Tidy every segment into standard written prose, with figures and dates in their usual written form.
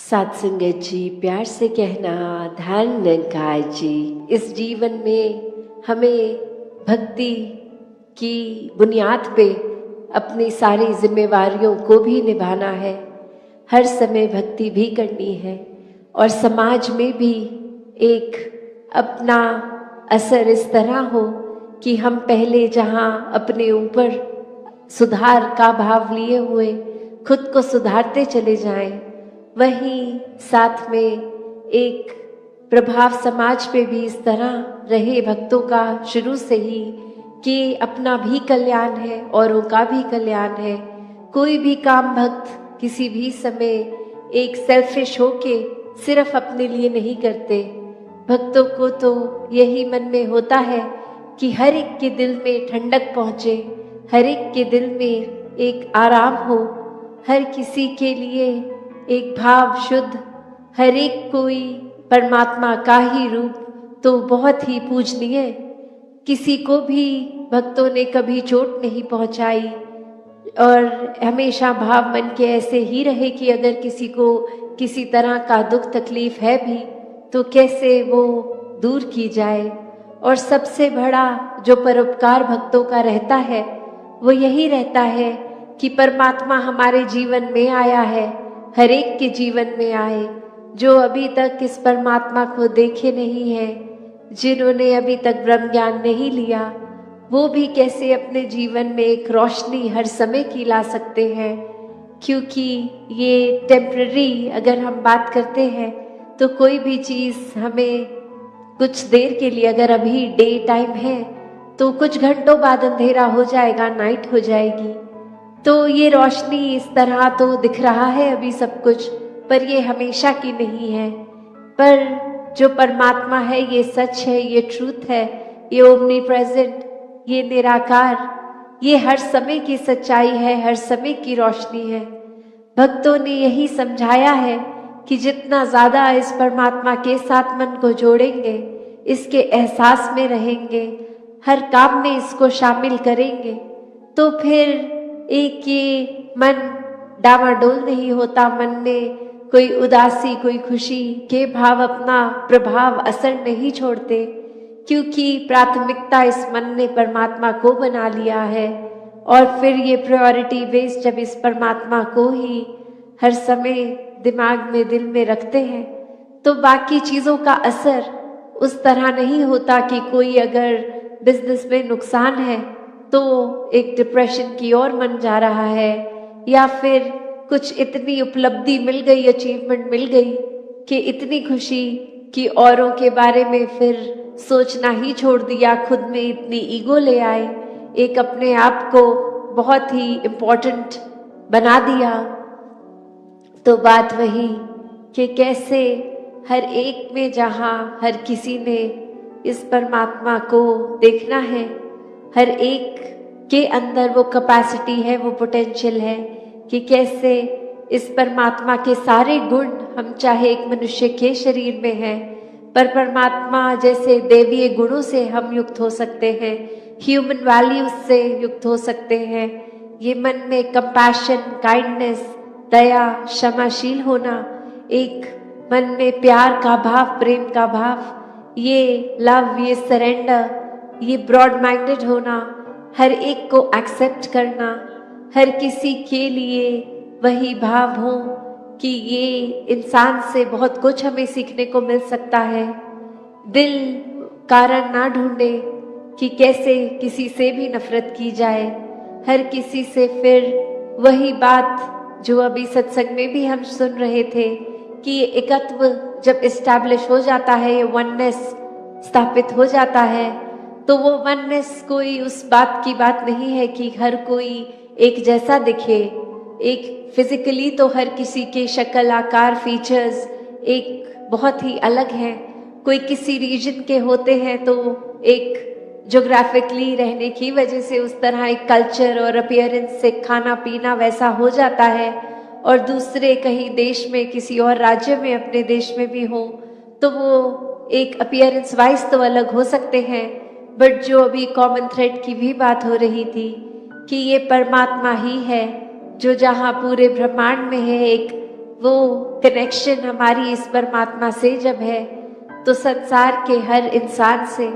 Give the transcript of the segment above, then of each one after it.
सात संगत जी, प्यार से कहना ध्यान निरंकार जी। इस जीवन में हमें भक्ति की बुनियाद पे अपनी सारी जिम्मेवारियों को भी निभाना है, हर समय भक्ति भी करनी है और समाज में भी एक अपना असर इस तरह हो कि हम पहले जहाँ अपने ऊपर सुधार का भाव लिए हुए खुद को सुधारते चले जाएं, वहीं साथ में एक प्रभाव समाज पे भी इस तरह रहे भक्तों का शुरू से ही कि अपना भी कल्याण है, औरों का भी कल्याण है। कोई भी काम भक्त किसी भी समय एक सेल्फिश होके सिर्फ अपने लिए नहीं करते। भक्तों को तो यही मन में होता है कि हर एक के दिल में ठंडक पहुँचे, हर एक के दिल में एक आराम हो, हर किसी के लिए एक भाव शुद्ध, हर एक कोई परमात्मा का ही रूप तो बहुत ही पूजनीय। किसी को भी भक्तों ने कभी चोट नहीं पहुंचाई और हमेशा भाव मन के ऐसे ही रहे कि अगर किसी को किसी तरह का दुख तकलीफ है भी तो कैसे वो दूर की जाए। और सबसे बड़ा जो परोपकार भक्तों का रहता है वो यही रहता है कि परमात्मा हमारे जीवन में आया है, हर एक के जीवन में आए। जो अभी तक इस परमात्मा को देखे नहीं है, जिन्होंने अभी तक ब्रह्म ज्ञान नहीं लिया, वो भी कैसे अपने जीवन में एक रोशनी हर समय की ला सकते हैं। क्योंकि ये टेम्पररी अगर हम बात करते हैं तो कोई भी चीज़ हमें कुछ देर के लिए, अगर अभी डे टाइम है तो कुछ घंटों बाद अंधेरा हो जाएगा, नाइट हो जाएगी। तो ये रोशनी इस तरह तो दिख रहा है अभी सब कुछ, पर ये हमेशा की नहीं है। पर जो परमात्मा है ये सच है, ये ट्रूथ है, ये ओमनी प्रेजेंट, ये निराकार, ये हर समय की सच्चाई है, हर समय की रोशनी है। भक्तों ने यही समझाया है कि जितना ज़्यादा इस परमात्मा के साथ मन को जोड़ेंगे, इसके एहसास में रहेंगे, हर काम में इसको शामिल करेंगे, तो फिर एक ये मन डामाडोल नहीं होता, मन में कोई उदासी कोई खुशी के भाव अपना प्रभाव असर नहीं छोड़ते। क्योंकि प्राथमिकता इस मन ने परमात्मा को बना लिया है और फिर ये प्रायोरिटी बेस जब इस परमात्मा को ही हर समय दिमाग में दिल में रखते हैं तो बाकी चीज़ों का असर उस तरह नहीं होता कि कोई अगर बिजनेस में नुकसान है तो एक डिप्रेशन की ओर मन जा रहा है, या फिर कुछ इतनी उपलब्धि मिल गई, अचीवमेंट मिल गई कि इतनी खुशी कि औरों के बारे में फिर सोचना ही छोड़ दिया, खुद में इतनी ईगो ले आए, एक अपने आप को बहुत ही इम्पोर्टेंट बना दिया। तो बात वही कि कैसे हर एक में जहाँ हर किसी ने इस परमात्मा को देखना है, हर एक के अंदर वो कैपेसिटी है, वो पोटेंशियल है कि कैसे इस परमात्मा के सारे गुण, हम चाहे एक मनुष्य के शरीर में हैं पर परमात्मा जैसे देवीय गुणों से हम युक्त हो सकते हैं, ह्यूमन वैल्यूज से युक्त हो सकते हैं। ये मन में कंपैशन, काइंडनेस, दया, क्षमाशील होना, एक मन में प्यार का भाव, प्रेम का भाव, ये लव, ये सरेंडर, ये ब्रॉड माइंडेड होना, हर एक को एक्सेप्ट करना, हर किसी के लिए वही भाव हो कि ये इंसान से बहुत कुछ हमें सीखने को मिल सकता है। दिल कारण ना ढूंढे कि कैसे किसी से भी नफरत की जाए, हर किसी से फिर वही बात जो अभी सत्संग में भी हम सुन रहे थे कि ये एकत्व जब इस्टेब्लिश हो जाता है, ये वननेस स्थापित हो जाता है, तो वो वननेस कोई उस बात की बात नहीं है कि हर कोई एक जैसा दिखे। एक फिजिकली तो हर किसी के शक्ल, आकार, फीचर्स एक बहुत ही अलग हैं। कोई किसी रीजन के होते हैं तो एक ज्योग्राफिकली रहने की वजह से उस तरह एक कल्चर और अपीयरेंस से खाना पीना वैसा हो जाता है, और दूसरे कहीं देश में, किसी और राज्य में, अपने देश में भी हो तो वो एक अपीयरेंस वाइज तो अलग हो सकते हैं। बट जो अभी कॉमन थ्रेड की भी बात हो रही थी कि ये परमात्मा ही है जो जहाँ पूरे ब्रह्मांड में है, एक वो कनेक्शन हमारी इस परमात्मा से जब है, तो संसार के हर इंसान से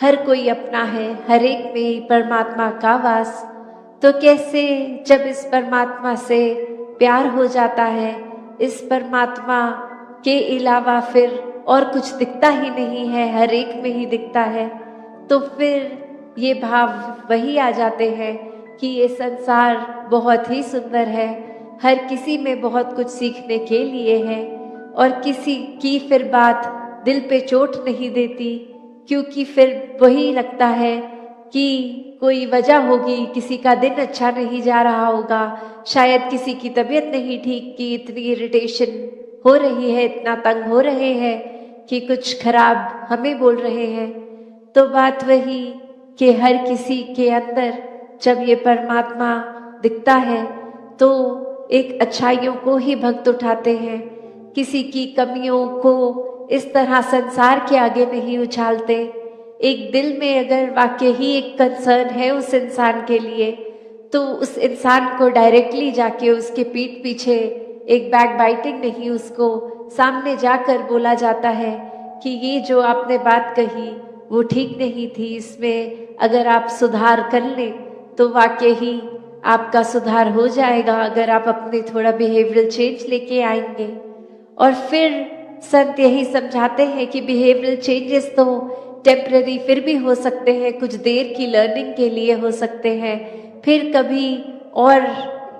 हर कोई अपना है, हर एक में ही परमात्मा का वास। तो कैसे जब इस परमात्मा से प्यार हो जाता है, इस परमात्मा के अलावा फिर और कुछ दिखता ही नहीं है, हर एक में ही दिखता है, तो फिर ये भाव वही आ जाते हैं कि ये संसार बहुत ही सुंदर है, हर किसी में बहुत कुछ सीखने के लिए है, और किसी की फिर बात दिल पे चोट नहीं देती, क्योंकि फिर वही लगता है कि कोई वजह होगी, किसी का दिन अच्छा नहीं जा रहा होगा, शायद किसी की तबीयत नहीं ठीक कि इतनी इरिटेशन हो रही है, इतना तंग हो रहे हैं कि कुछ खराब हमें बोल रहे हैं। तो बात वही कि हर किसी के अंदर जब ये परमात्मा दिखता है तो एक अच्छाइयों को ही भक्त उठाते हैं, किसी की कमियों को इस तरह संसार के आगे नहीं उछालते। एक दिल में अगर वाकई ही एक कंसर्न है उस इंसान के लिए, तो उस इंसान को डायरेक्टली जाके उसके पीठ पीछे एक बैक बाइटिंग नहीं, उसको सामने जाकर बोला जाता है कि ये जो आपने बात कही वो ठीक नहीं थी, इसमें अगर आप सुधार कर लें तो वाकई ही आपका सुधार हो जाएगा, अगर आप अपने थोड़ा बिहेवियरल चेंज लेके आएंगे। और फिर संत यही समझाते हैं कि बिहेवियरल चेंजेस तो टेम्पररी फिर भी हो सकते हैं, कुछ देर की लर्निंग के लिए हो सकते हैं, फिर कभी और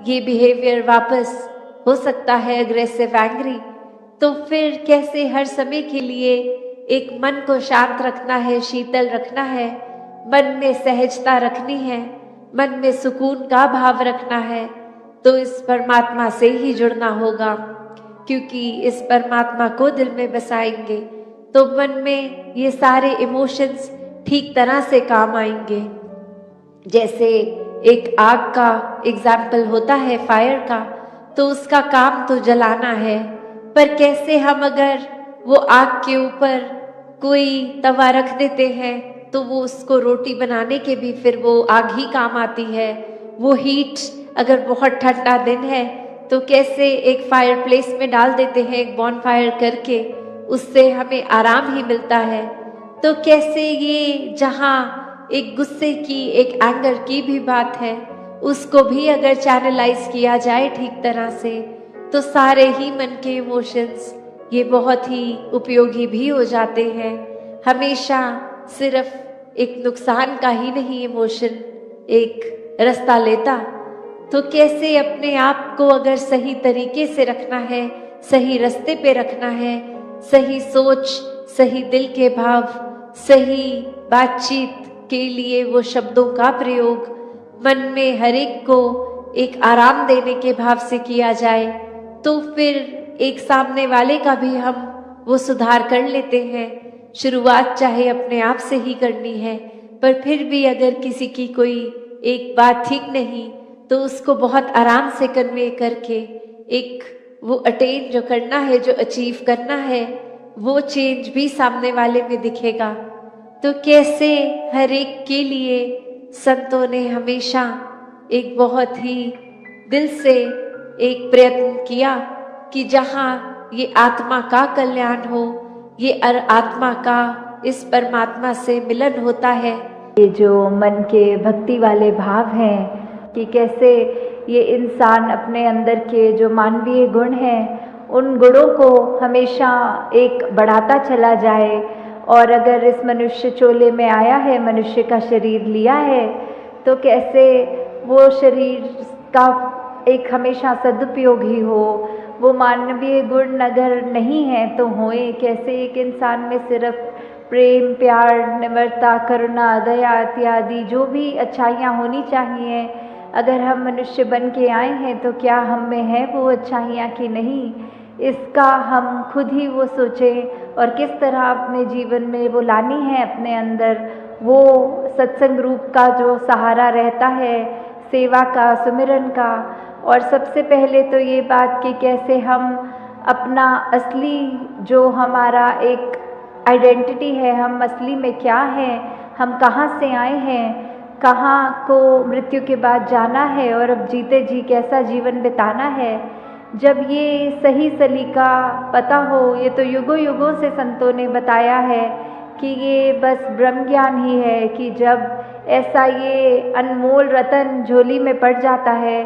ये बिहेवियर वापस हो सकता है अग्रेसिव, एंग्री। तो फिर कैसे हर समय के लिए एक मन को शांत रखना है, शीतल रखना है, मन में सहजता रखनी है, मन में सुकून का भाव रखना है, तो इस परमात्मा से ही जुड़ना होगा, क्योंकि इस परमात्मा को दिल में बसाएंगे तो मन में ये सारे इमोशंस ठीक तरह से काम आएंगे। जैसे एक आग का एग्जाम्पल होता है, फायर का, तो उसका काम तो जलाना है, पर कैसे हम अगर वो आग के ऊपर कोई तवा रख देते हैं तो वो उसको रोटी बनाने के भी फिर वो आग ही काम आती है। वो हीट अगर बहुत ठंडा दिन है तो कैसे एक फायर प्लेस में डाल देते हैं, एक बॉन फायर करके, उससे हमें आराम ही मिलता है। तो कैसे ये जहाँ एक गुस्से की, एक एंगर की भी बात है, उसको भी अगर चैनलाइज किया जाए ठीक तरह से, तो सारे ही मन के इमोशंस ये बहुत ही उपयोगी भी हो जाते हैं। हमेशा सिर्फ एक नुकसान का ही नहीं इमोशन एक रास्ता लेता। तो कैसे अपने आप को अगर सही तरीके से रखना है, सही रास्ते पे रखना है, सही सोच, सही दिल के भाव, सही बातचीत के लिए वो शब्दों का प्रयोग मन में हर एक को एक आराम देने के भाव से किया जाए, तो फिर एक सामने वाले का भी हम वो सुधार कर लेते हैं। शुरुआत चाहे अपने आप से ही करनी है, पर फिर भी अगर किसी की कोई एक बात ठीक नहीं तो उसको बहुत आराम से कन्वे करके एक वो अटेन जो करना है, जो अचीव करना है, वो चेंज भी सामने वाले में दिखेगा। तो कैसे हर एक के लिए संतों ने हमेशा एक बहुत ही दिल से एक प्रयत्न किया कि जहाँ ये आत्मा का कल्याण हो, ये आत्मा का इस परमात्मा से मिलन होता है। ये जो मन के भक्ति वाले भाव हैं कि कैसे ये इंसान अपने अंदर के जो मानवीय गुण हैं उन गुणों को हमेशा एक बढ़ाता चला जाए, और अगर इस मनुष्य चोले में आया है, मनुष्य का शरीर लिया है, तो कैसे वो शरीर का एक हमेशा सदुपयोग ही हो। वो मानवीय गुण अगर नहीं है तो होए कैसे, एक इंसान में सिर्फ प्रेम, प्यार, निम्रता, करुणा, दया इत्यादि जो भी अच्छाइयाँ होनी चाहिए, अगर हम मनुष्य बन के आए हैं तो क्या हम में है वो अच्छाइयाँ कि नहीं, इसका हम खुद ही वो सोचें। और किस तरह अपने जीवन में वो लानी है अपने अंदर, वो सत्संग रूप का जो सहारा रहता है, सेवा का, सुमिरन का। और सबसे पहले तो ये बात कि कैसे हम अपना असली जो हमारा एक आइडेंटिटी है, हम असली में क्या हैं, हम कहाँ से आए हैं, कहाँ को मृत्यु के बाद जाना है, और अब जीते जी कैसा जीवन बिताना है, जब ये सही सलीका पता हो, ये तो युगों युगों से संतों ने बताया है कि ये बस ब्रह्म ज्ञान ही है कि जब ऐसा ये अनमोल रतन झोली में पड़ जाता है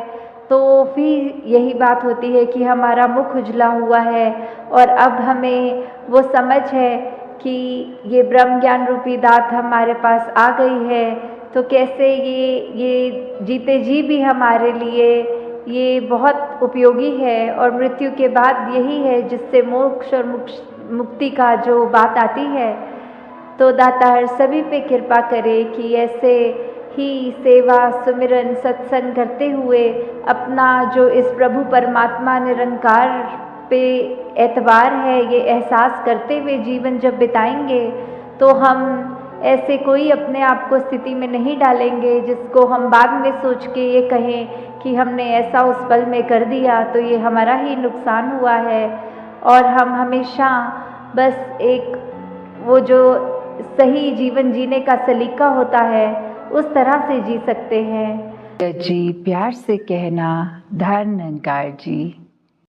तो फिर यही बात होती है कि हमारा मुख उजला हुआ है और अब हमें वो समझ है कि ये ब्रह्म ज्ञान रूपी दात हमारे पास आ गई है। तो कैसे ये जीते जी भी हमारे लिए ये बहुत उपयोगी है और मृत्यु के बाद यही है जिससे मोक्ष और मुक्ति का जो बात आती है। तो दातार सभी पे कृपा करे कि ऐसे ही सेवा सुमिरन सत्संग करते हुए अपना जो इस प्रभु परमात्मा निरंकार पे एतबार है ये एहसास करते हुए जीवन जब बिताएंगे तो हम ऐसे कोई अपने आप को स्थिति में नहीं डालेंगे जिसको हम बाद में सोच के ये कहें कि हमने ऐसा उस पल में कर दिया तो ये हमारा ही नुकसान हुआ है। और हम हमेशा बस एक वो जो सही जीवन जीने का सलीका होता है उस तरह से जी सकते हैं। जी प्यार से कहना धन निरंकार जी।